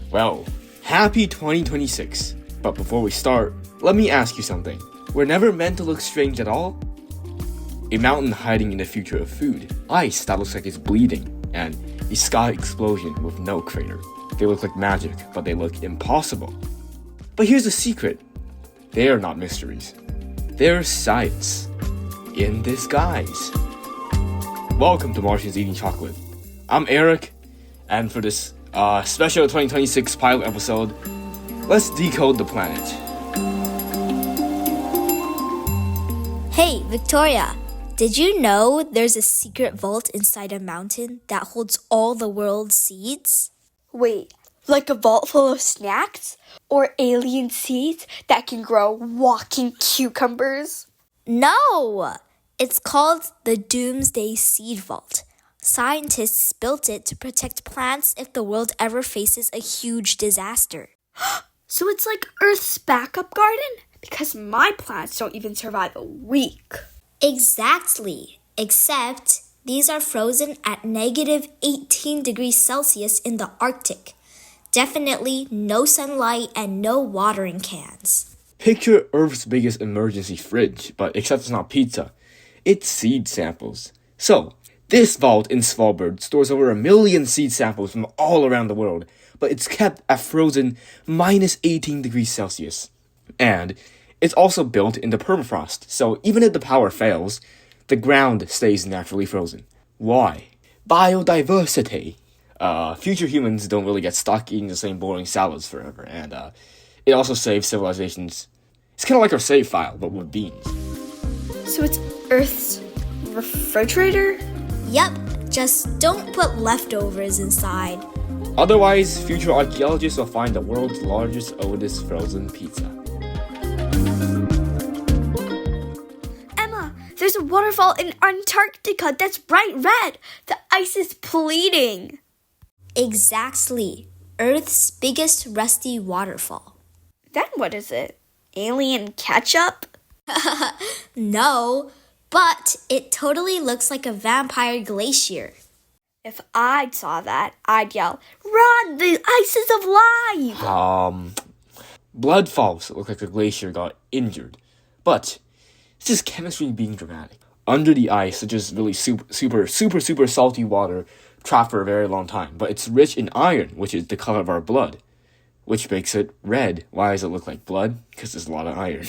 Well, happy 2026. But before we start, let me ask you something. We're never meant to look strange at all? A mountain hiding in the future of food, ice that looks like it's bleeding, and a sky explosion with no crater. They look like magic, but they look impossible. But here's the secret. They are not mysteries. They're science in disguise. Welcome to Martians Eating Chocolate. I'm Eric, and for this special 2026 pilot episode, let's decode the planet. Hey, Victoria, did you know there's a secret vault inside a mountain that holds all the world's seeds? Wait, like a vault full of snacks? Or alien seeds that can grow walking cucumbers? No! It's called the Doomsday Seed Vault. Scientists built it to protect plants if the world ever faces a huge disaster. So it's like Earth's backup garden? Because my plants don't even survive a week. Exactly, except these are frozen at negative 18 degrees Celsius in the Arctic. Definitely no sunlight and no watering cans. Picture Earth's biggest emergency fridge, but except it's not pizza. It's seed samples. So, this vault in Svalbard stores over 1 million seed samples from all around the world, but it's kept at frozen minus 18 degrees Celsius. And it's also built into permafrost, so even if the power fails, the ground stays naturally frozen. Why? Biodiversity. Future humans don't really get stuck eating the same boring salads forever, and it also saves civilizations. It's kind of like our save file, but with beans. So it's Earth's refrigerator? Yup, just don't put leftovers inside. Otherwise, future archaeologists will find the world's largest, oldest frozen pizza. Emma, there's a waterfall in Antarctica that's bright red. The ice is bleeding. Exactly. Earth's biggest rusty waterfall. Then what is it? Alien ketchup? No, but it totally looks like a vampire glacier. If I saw that, I'd yell, "Run! The ice is alive!" Blood falls look like a glacier got injured. But it's just chemistry being dramatic. Under the ice, it's just really super salty water trapped for a very long time. But it's rich in iron, which is the color of our blood, which makes it red. Why does it look like blood? Because there's a lot of iron.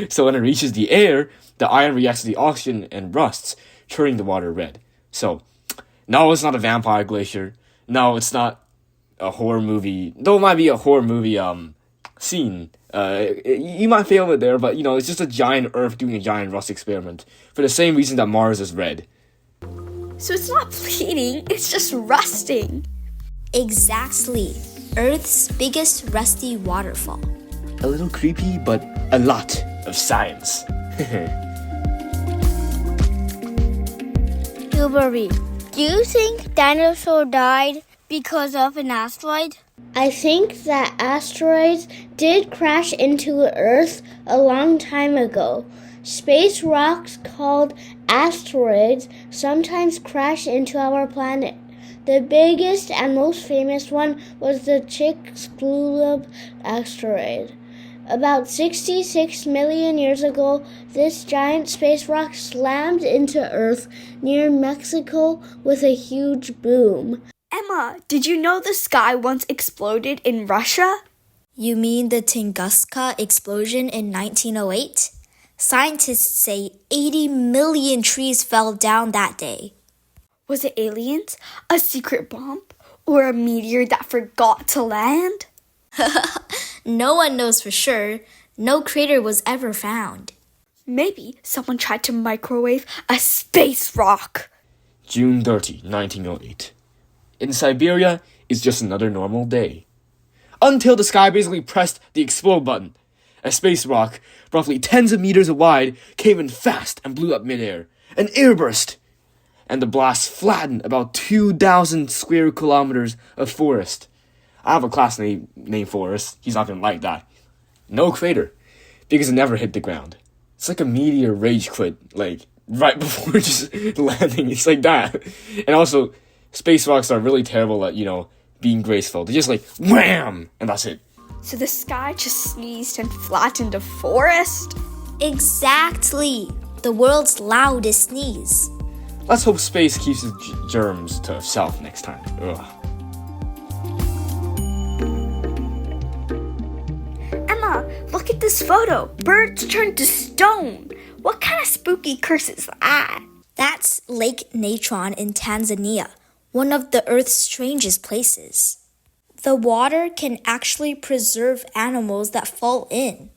So when it reaches the air, the iron reacts to the oxygen and rusts, turning the water red. So, no, it's not a vampire glacier. No, it's not a horror movie. Though it might be a horror movie scene. You might fail it there, but it's just a giant Earth doing a giant rust experiment for the same reason that Mars is red. So it's not bleeding, it's just rusting. Exactly. Earth's biggest rusty waterfall. A little creepy, but a lot of science. Blueberry, do you think dinosaurs died because of an asteroid? I think that asteroids did crash into Earth a long time ago. Space rocks called asteroids sometimes crash into our planet. The biggest and most famous one was the Chicxulub asteroid. About 66 million years ago, this giant space rock slammed into Earth near Mexico with a huge boom. Emma, did you know the sky once exploded in Russia? You mean the Tunguska explosion in 1908? Scientists say 80 million trees fell down that day. Was it aliens, a secret bomb, or a meteor that forgot to land? No one knows for sure. No crater was ever found. Maybe someone tried to microwave a space rock. June 30, 1908. In Siberia, it's just another normal day. Until the sky basically pressed the explode button. A space rock, roughly tens of meters wide, came in fast and blew up midair. An airburst! And the blast flattened about 2,000 square kilometers of forest. I have a classmate named Forrest. He's not gonna like that. No crater, because it never hit the ground. It's like a meteor rage quit, like, right before just landing. It's like that. And also, space rocks are really terrible at, being graceful. They're just like, wham! And that's it. So the sky just sneezed and flattened a forest? Exactly. The world's loudest sneeze. Let's hope space keeps its germs to itself next time. Ugh. Emma, look at this photo. Birds turned to stone. What kind of spooky curse is that? That's Lake Natron in Tanzania, one of the Earth's strangest places. The water can actually preserve animals that fall in.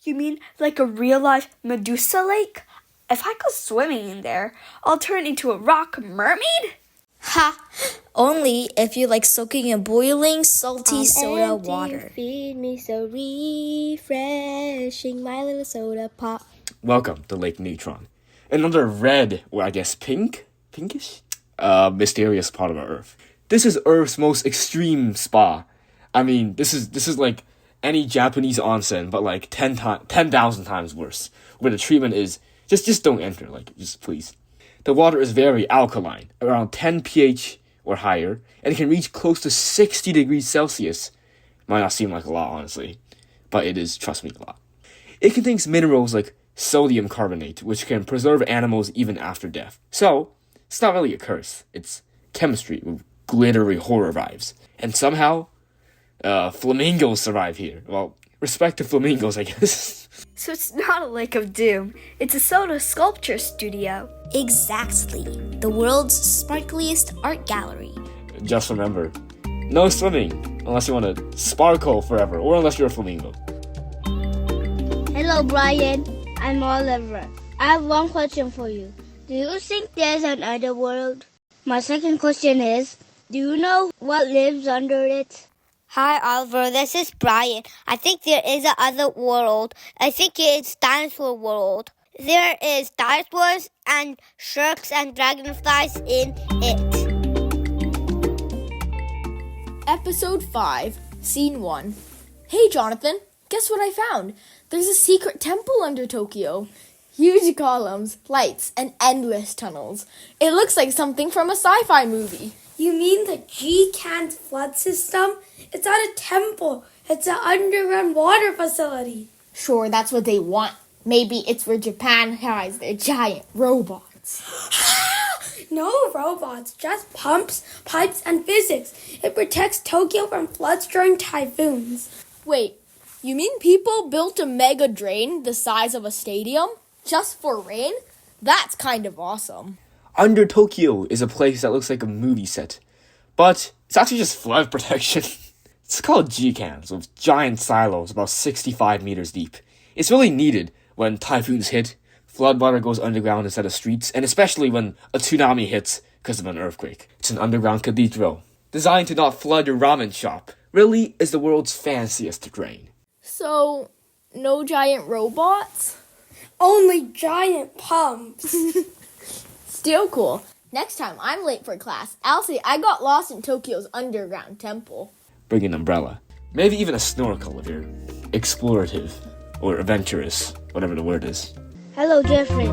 You mean like a real-life Medusa lake? If I go swimming in there, I'll turn into a rock mermaid? Ha! Only if you like soaking in boiling, salty soda empty, water. Feed me so refreshing, my little soda pop. Welcome to Lake Neutron. Another red, or I guess pinkish, mysterious part of our Earth. This is Earth's most extreme spa. I mean, this is like any Japanese onsen, but like 10,000 times worse. Where the treatment is, just don't enter, just please. The water is very alkaline, around 10 pH or higher, and it can reach close to 60 degrees Celsius. Might not seem like a lot, honestly, but it is, trust me, a lot. It contains minerals like sodium carbonate, which can preserve animals even after death. So, it's not really a curse. It's chemistry with glittery horror vibes. And somehow, flamingos survive here. Well, respect to flamingos, I guess. So it's not a lake of doom. It's a soda sculpture studio. Exactly. The world's sparkliest art gallery. Just remember, no swimming unless you want to sparkle forever, or unless you're a flamingo. Hello, Brian. I'm Oliver. I have one question for you. Do you think there's another world? My second question is, do you know what lives under it? Hi, Oliver. This is Brian. I think there is another world. I think it's dinosaur world. There is dinosaurs and sharks and dragonflies in it. Episode 5, Scene 1. Hey, Jonathan, guess what I found? There's a secret temple under Tokyo. Huge columns, lights, and endless tunnels. It looks like something from a sci-fi movie. You mean the G-Can's flood system? It's not a temple. It's an underground water facility. Sure, that's what they want. Maybe it's where Japan has their giant robots. No robots, just pumps, pipes, and physics. It protects Tokyo from floods during typhoons. Wait, you mean people built a mega drain the size of a stadium just for rain? That's kind of awesome. Under Tokyo is a place that looks like a movie set, but it's actually just flood protection. It's called G-Cans, with giant silos about 65 meters deep. It's really needed when typhoons hit, floodwater goes underground instead of streets, and especially when a tsunami hits because of an earthquake. It's an underground cathedral, designed to not flood your ramen shop. Really is the world's fanciest drain. So, no giant robots? Only giant pumps. Still cool. Next time I'm late for class, I'll say I got lost in Tokyo's underground temple. Bring an umbrella. Maybe even a snorkel if you're explorative or adventurous, whatever the word is. Hello, Jeffrey.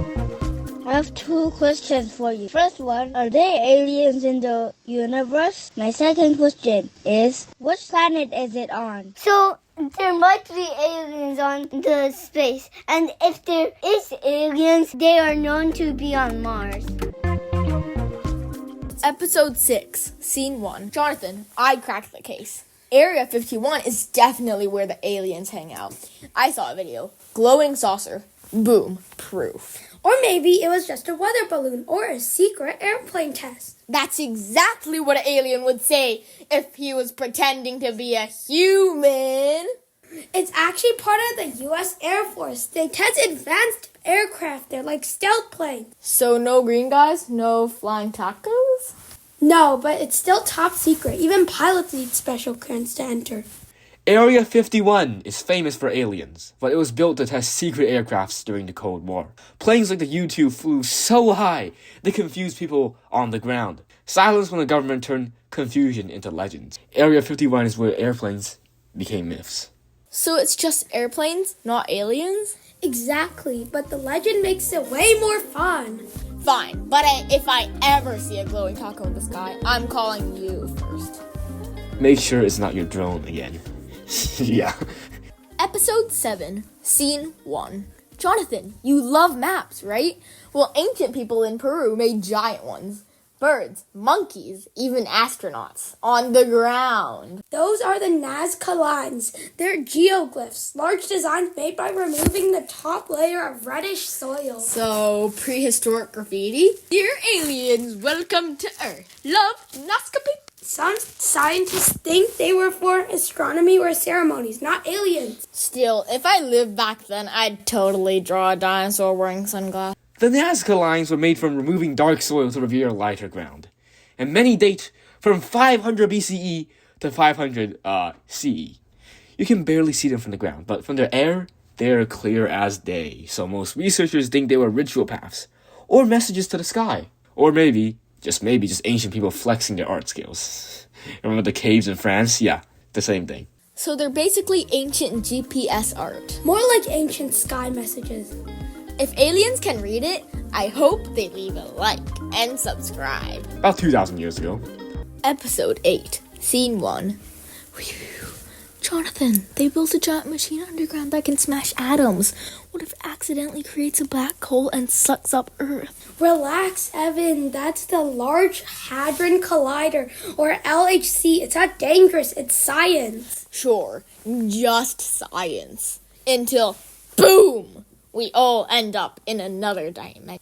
I have 2 questions for you. First one, are there aliens in the universe? My second question is, which planet is it on? So, there might be aliens on the space. And if there is aliens, they are known to be on Mars. Episode 6, Scene 1. Jonathan, I cracked the case. Area 51 is definitely where the aliens hang out. I saw a video. Glowing saucer. Boom. Proof. Or maybe it was just a weather balloon or a secret airplane test. That's exactly what an alien would say if he was pretending to be a human. It's actually part of the U.S. Air Force. They test advanced aircraft. They're like stealth planes. So no green guys? No flying tacos? No, but it's still top secret. Even pilots need special clearance to enter. Area 51 is famous for aliens, but it was built to test secret aircrafts during the Cold War. Planes like the U-2 flew so high, they confused people on the ground. Silence when the government turned confusion into legends. Area 51 is where airplanes became myths. So it's just airplanes, not aliens? Exactly, but the legend makes it way more fun. Fine, but if I ever see a glowing taco in the sky, I'm calling you first. make sure it's not your drone again. Yeah. Episode 7, Scene 1. Jonathan, you love maps, right? Well, ancient people in Peru made giant ones. Birds, monkeys, even astronauts. On the ground. Those are the Nazca lines. They're geoglyphs, large designs made by removing the top layer of reddish soil. So, prehistoric graffiti? Dear aliens, welcome to Earth. Love, Noscopy. Some scientists think they were for astronomy or ceremonies, not aliens. Still, if I lived back then, I'd totally draw a dinosaur wearing sunglasses. The Nazca lines were made from removing dark soil to reveal lighter ground, and many date from 500 BCE to 500 CE. You can barely see them from the ground, but from the air, they're clear as day. So most researchers think they were ritual paths, or messages to the sky, or maybe just ancient people flexing their art skills. Remember the caves in France? Yeah, the same thing. So they're basically ancient GPS art. More like ancient sky messages. If aliens can read it, I hope they leave a like and subscribe. About 2,000 years ago. Episode 8, Scene 1. Whew. Jonathan, they built a giant machine underground that can smash atoms. What if it accidentally creates a black hole and sucks up Earth? Relax, Evan. That's the Large Hadron Collider, or LHC. It's not dangerous. It's science. Sure, just science. Until, boom! We all end up in another dimension.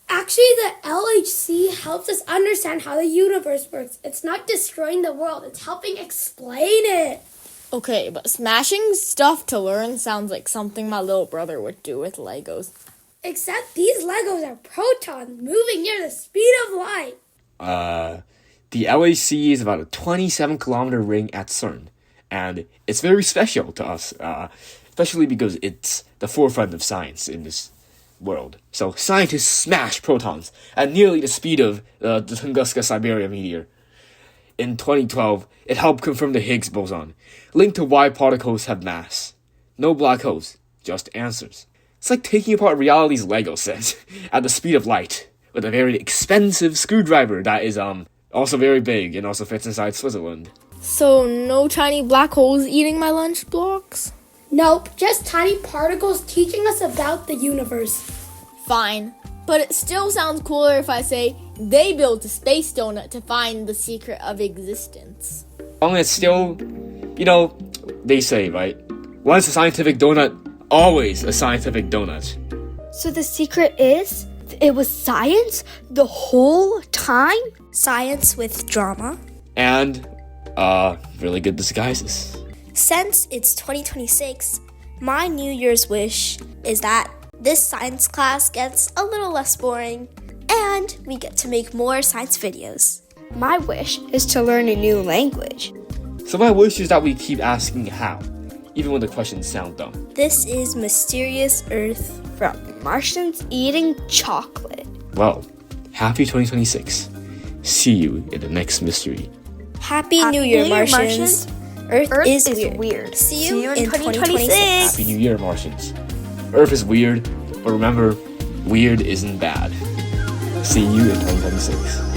Actually, the LHC helps us understand how the universe works. It's not destroying the world. It's helping explain it. Okay, but smashing stuff to learn sounds like something my little brother would do with Legos. Except these Legos are protons moving near the speed of light. The LHC is about a 27-kilometer ring at CERN, and it's very special to us, especially because it's the forefront of science in this world. So scientists smash protons at nearly the speed of the Tunguska-Siberia meteor. In 2012, it helped confirm the Higgs boson, linked to why particles have mass. No black holes, just answers. It's like taking apart reality's Lego set at the speed of light with a very expensive screwdriver that is also very big and also fits inside Switzerland. So no tiny black holes eating my lunch blocks? Nope, just tiny particles teaching us about the universe. Fine, but it still sounds cooler if I say they built a space donut to find the secret of existence. Long as it's still, they say, right? Once a scientific donut, always a scientific donut. So the secret is, it was science the whole time? Science with drama. And, really good disguises. Since it's 2026, my New Year's wish is that this science class gets a little less boring and we get to make more science videos. My wish is to learn a new language. So my wish is that we keep asking how, even when the questions sound dumb. This is Mysterious Earth From Martians Eating Chocolate. Well, happy 2026. See you in the next mystery. Happy New Year, Martians. Earth is weird. See you in 2026. Happy New Year, Martians. Earth is weird, but remember, weird isn't bad. See you in 2026.